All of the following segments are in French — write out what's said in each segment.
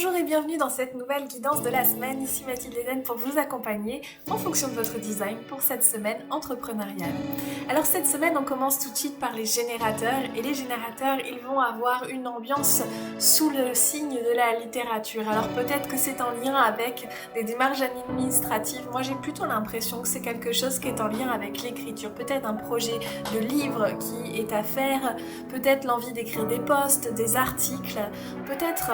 Bonjour et bienvenue dans cette nouvelle guidance de la semaine, ici Mathilde Eden pour vous accompagner en fonction de votre design pour cette semaine entrepreneuriale. Alors cette semaine on commence tout de suite par les générateurs et les générateurs ils vont avoir une ambiance sous le signe de la littérature. Alors peut-être que c'est en lien avec des démarches administratives, moi j'ai plutôt l'impression que c'est quelque chose qui est en lien avec l'écriture, peut-être un projet de livre qui est à faire, peut-être l'envie d'écrire des posts, des articles, peut-être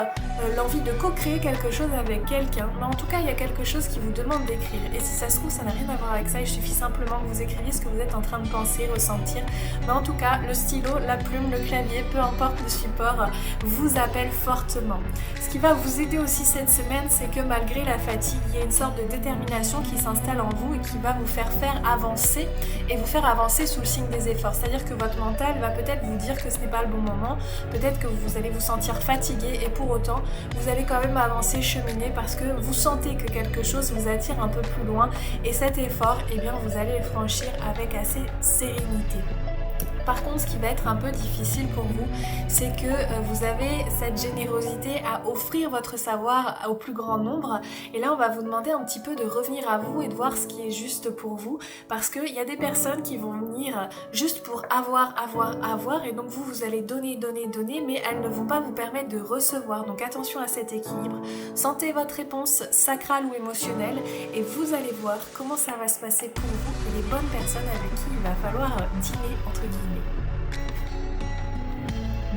l'envie de co-créer quelque chose avec quelqu'un, mais en tout cas il y a quelque chose qui vous demande d'écrire et si ça se trouve ça n'a rien à voir avec ça, il suffit simplement que vous écriviez ce que vous êtes en train de penser, ressentir, mais en tout cas le stylo, la plume, le clavier, peu importe le support, vous appelle fortement. Ce qui va vous aider aussi cette semaine, c'est que malgré la fatigue, il y a une sorte de détermination qui s'installe en vous et qui va vous faire avancer et vous faire avancer sous le signe des efforts, c'est-à-dire que votre mental va peut-être vous dire que ce n'est pas le bon moment, peut-être que vous allez vous sentir fatigué et pour autant vous allez quand même avancer, cheminer parce que vous sentez que quelque chose vous attire un peu plus loin et cet effort, eh bien vous allez le franchir avec assez sérénité. Par contre, ce qui va être un peu difficile pour vous, c'est que vous avez cette générosité à offrir votre savoir au plus grand nombre. Et là, on va vous demander un petit peu de revenir à vous et de voir ce qui est juste pour vous. Parce qu'il y a des personnes qui vont venir juste pour avoir. Et donc vous allez donner, mais elles ne vont pas vous permettre de recevoir. Donc attention à cet équilibre. Sentez votre réponse sacrale ou émotionnelle et vous allez voir comment ça va se passer pour vous et les bonnes personnes avec qui il va falloir dîner, entre guillemets.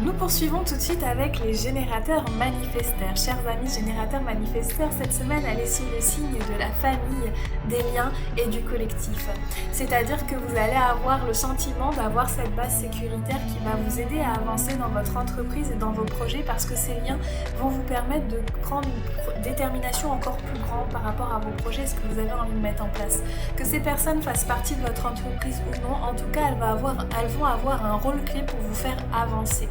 Nous poursuivons tout de suite avec les générateurs manifesteurs. Chers amis générateurs manifesteurs, cette semaine elle est sous le signe de la famille, des liens et du collectif. C'est-à-dire que vous allez avoir le sentiment d'avoir cette base sécuritaire qui va vous aider à avancer dans votre entreprise et dans vos projets parce que ces liens vont vous permettre de prendre une détermination encore plus grande par rapport à vos projets, ce que vous avez envie de mettre en place. Que ces personnes fassent partie de votre entreprise ou non, en tout cas elles vont avoir un rôle clé pour vous faire avancer.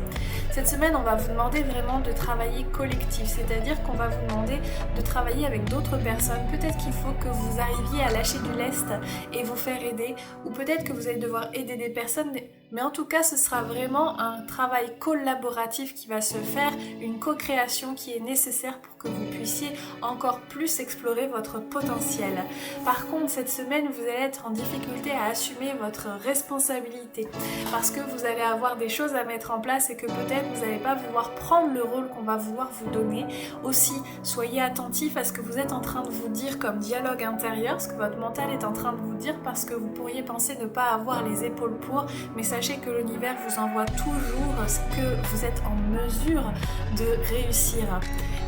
Cette semaine, on va vous demander vraiment de travailler collectif, c'est-à-dire qu'on va vous demander de travailler avec d'autres personnes. Peut-être qu'il faut que vous arriviez à lâcher du lest et vous faire aider, ou peut-être que vous allez devoir aider des personnes, mais en tout cas, ce sera vraiment un travail collaboratif qui va se faire, une co-création qui est nécessaire pour que vous puissiez encore plus explorer votre potentiel. Par contre, cette semaine, vous allez être en difficulté à assumer votre responsabilité parce que vous allez avoir des choses à mettre en place et que peut-être vous n'allez pas vouloir prendre le rôle qu'on va vouloir vous donner. Aussi, soyez attentif à ce que vous êtes en train de vous dire comme dialogue intérieur, ce que votre mental est en train de vous dire parce que vous pourriez penser ne pas avoir les épaules pour, mais sachez que l'univers vous envoie toujours ce que vous êtes en mesure de réussir.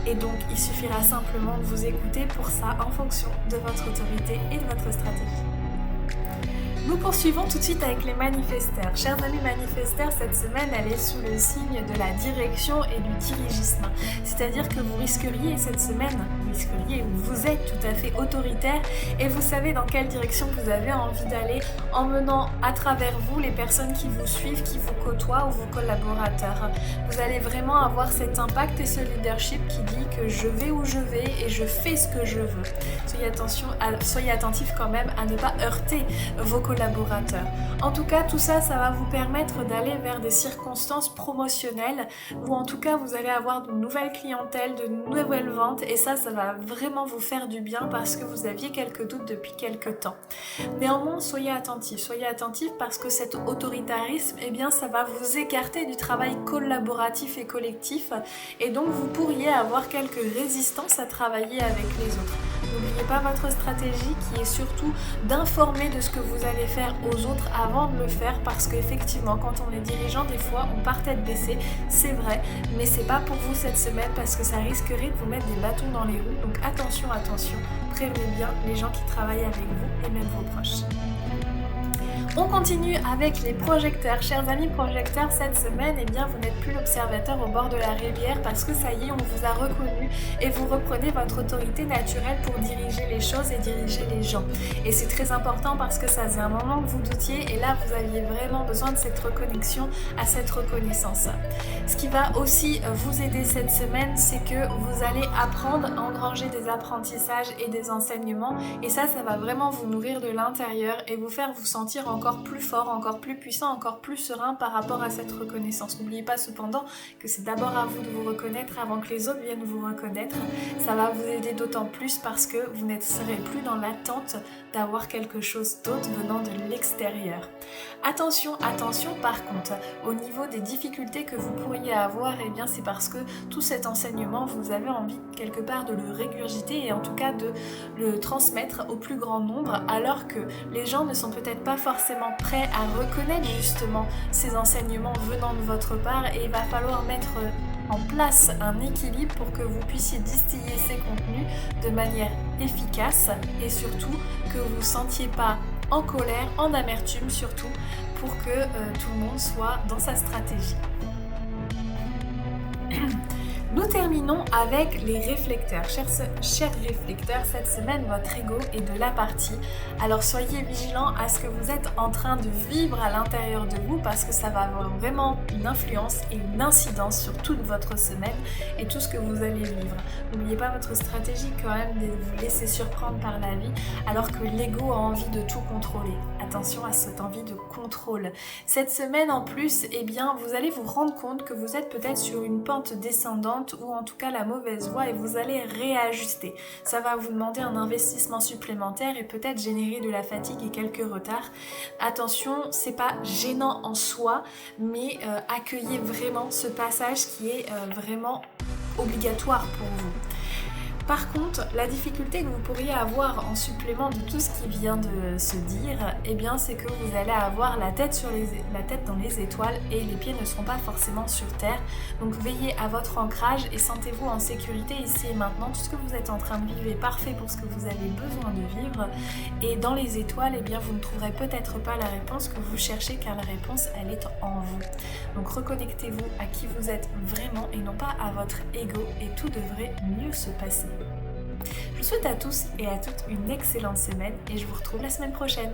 Et donc, il suffira simplement de vous écouter pour ça en fonction de votre autorité et de votre stratégie. Nous poursuivons tout de suite avec les manifesteurs. Chers amis manifesteurs, cette semaine, elle est sous le signe de la direction et du dirigisme. C'est-à-dire que vous risqueriez cette semaine, vous êtes tout à fait autoritaire et vous savez dans quelle direction vous avez envie d'aller en menant à travers vous les personnes qui vous suivent, qui vous côtoient ou vos collaborateurs. Vous allez vraiment avoir cet impact et ce leadership qui dit que je vais où je vais et je fais ce que je veux. Soyez attentifs quand même à ne pas heurter vos collaborateurs. En tout cas, tout ça, ça va vous permettre d'aller vers des circonstances promotionnelles où en tout cas, vous allez avoir de nouvelles clientèles, de nouvelles ventes et ça va vraiment vous faire du bien parce que vous aviez quelques doutes depuis quelques temps. Néanmoins, soyez attentifs parce que cet autoritarisme, eh bien, ça va vous écarter du travail collaboratif et collectif et donc vous pourriez avoir quelques résistances à travailler avec les autres. N'oubliez pas votre stratégie qui est surtout d'informer de ce que vous allez faire aux autres avant de le faire parce qu'effectivement quand on est dirigeant des fois on part tête baissée, c'est vrai, mais c'est pas pour vous cette semaine parce que ça risquerait de vous mettre des bâtons dans les roues, donc attention, prévenez bien les gens qui travaillent avec vous et même vos proches. On continue avec les projecteurs. Chers amis projecteurs, cette semaine, eh bien, vous n'êtes plus l'observateur au bord de la rivière parce que ça y est, on vous a reconnu et vous reprenez votre autorité naturelle pour diriger les choses et diriger les gens. Et c'est très important parce que ça faisait un moment que vous doutiez et là, vous aviez vraiment besoin de cette reconnexion à cette reconnaissance. Ce qui va aussi vous aider cette semaine, c'est que vous allez apprendre à engranger des apprentissages et des enseignements et ça va vraiment vous nourrir de l'intérieur et vous faire vous sentir encore encore plus fort, encore plus puissant, encore plus serein par rapport à cette reconnaissance. N'oubliez pas cependant que c'est d'abord à vous de vous reconnaître avant que les autres viennent vous reconnaître. Ça va vous aider d'autant plus parce que vous ne serez plus dans l'attente d'avoir quelque chose d'autre venant de l'extérieur. Attention, attention par contre, au niveau des difficultés que vous pourriez avoir, eh bien c'est parce que tout cet enseignement, vous avez envie quelque part de le régurgiter et en tout cas de le transmettre au plus grand nombre, alors que les gens ne sont peut-être pas forcément prêts à reconnaître justement ces enseignements venant de votre part, et il va falloir mettre en place un équilibre pour que vous puissiez distiller ces contenus de manière efficace et surtout que vous ne sentiez pas en colère, en amertume surtout, pour que tout le monde soit dans sa stratégie. Nous terminons avec les réflecteurs. Chers réflecteurs, cette semaine, votre ego est de la partie. Alors soyez vigilants à ce que vous êtes en train de vivre à l'intérieur de vous parce que ça va avoir vraiment une influence et une incidence sur toute votre semaine et tout ce que vous allez vivre. N'oubliez pas votre stratégie quand même de vous laisser surprendre par la vie alors que l'ego a envie de tout contrôler. Attention à cette envie de contrôle. Cette semaine en plus, eh bien, vous allez vous rendre compte que vous êtes peut-être sur une pente descendante ou en tout cas la mauvaise voie et vous allez réajuster. Ça va vous demander un investissement supplémentaire et peut-être générer de la fatigue et quelques retards. Attention, c'est pas gênant en soi, mais accueillez vraiment ce passage qui est vraiment obligatoire pour vous. Par contre, la difficulté que vous pourriez avoir en supplément de tout ce qui vient de se dire, eh bien, c'est que vous allez avoir la tête dans les étoiles et les pieds ne seront pas forcément sur terre. Donc veillez à votre ancrage et sentez-vous en sécurité ici et maintenant. Tout ce que vous êtes en train de vivre est parfait pour ce que vous avez besoin de vivre. Et dans les étoiles, eh bien, vous ne trouverez peut-être pas la réponse que vous cherchez car la réponse, elle est en vous. Donc reconnectez-vous à qui vous êtes vraiment et non pas à votre ego et tout devrait mieux se passer. Je vous souhaite à tous et à toutes une excellente semaine et je vous retrouve la semaine prochaine.